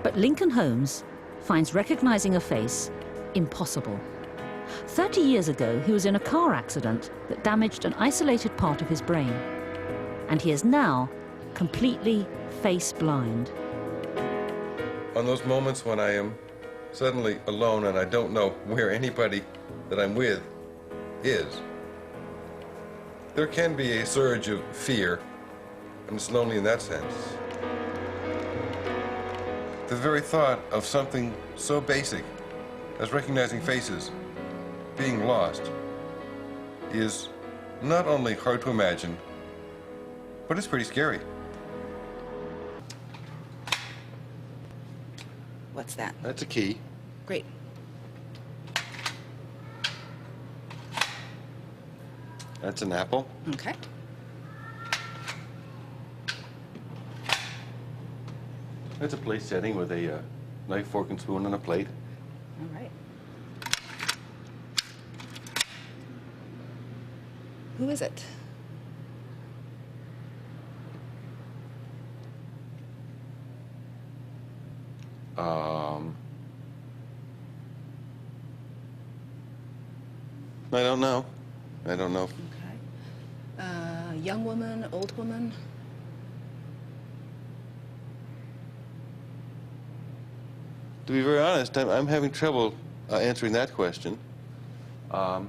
But Lincoln Holmes finds recognizing a face impossible. 30 years ago, he was in a car accident that damaged an isolated part of his brain. And he is now completely face blind. On those moments when I am suddenly alone and I don't know where anybody that I'm with is, there can be a surge of fear, and it's lonely in that sense. The very thought of something so basic as recognizing faces being lost is not only hard to imagine, but it's pretty scary. What's that? That's a key. Great. That's an apple. Okay. That's a plate setting with a knife, fork, and spoon on a plate. All right. Who is it? I don't know. I don't know. Okay. Young woman, old woman? To be very honest, I'm having trouble answering that question. Well,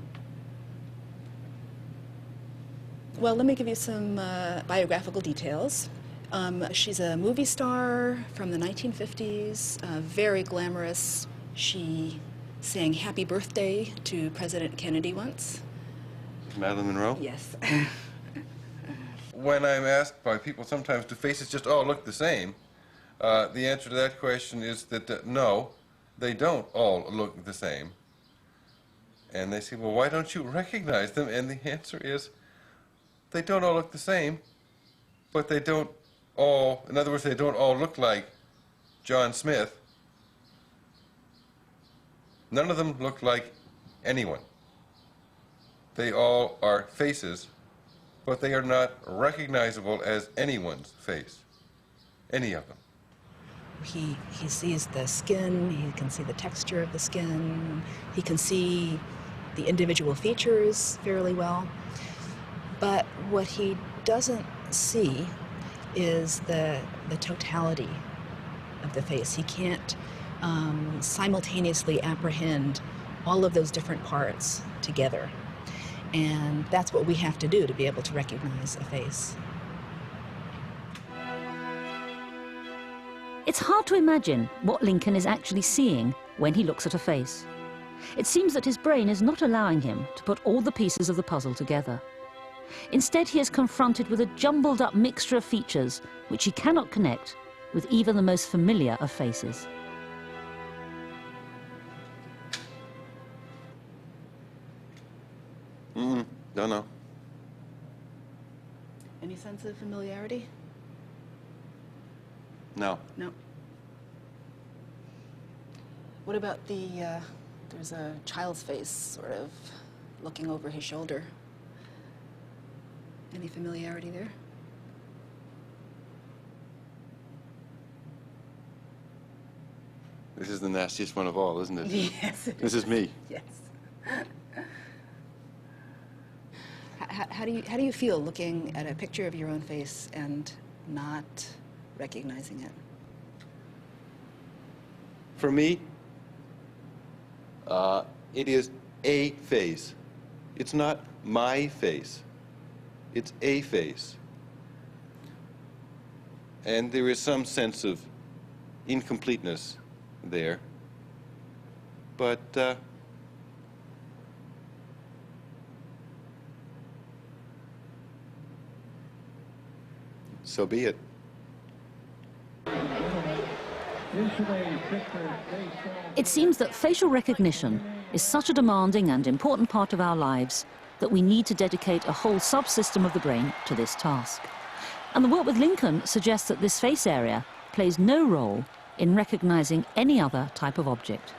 let me give you some biographical details. She's a movie star from the 1950s, very glamorous. She sang Happy Birthday to President Kennedy once. Marilyn Monroe? Yes. When I'm asked by people sometimes, do faces just all look the same? The answer to that question is that no, they don't all look the same. And they say, well, why don't you recognize them? And the answer is, they don't all look the same, but they don't all, in other words, they don't all look like John Smith. None of them look like anyone. They all are faces, but they are not recognizable as anyone's face, any of them. He sees the skin, he can see the texture of the skin, he can see the individual features fairly well. But what he doesn't see is the totality of the face. He can't simultaneously apprehend all of those different parts together. And that's what we have to do to be able to recognize a face. It's hard to imagine what Lincoln is actually seeing when he looks at a face. It seems that his brain is not allowing him to put all the pieces of the puzzle together. Instead, he is confronted with a jumbled up mixture of features which he cannot connect with even the most familiar of faces. Don't know. Any sense of familiarity? No. No. What about there's a child's face sort of looking over his shoulder. Any familiarity there? This is the nastiest one of all, isn't it? Yes. This is me. Yes. How do you feel looking at a picture of your own face and not recognizing it? For me, it is a face. It's not my face. It's a face. And there is some sense of incompleteness there. But so be it. It seems that facial recognition is such a demanding and important part of our lives that we need to dedicate a whole subsystem of the brain to this task. And the work with Lincoln suggests that this face area plays no role in recognizing any other type of object.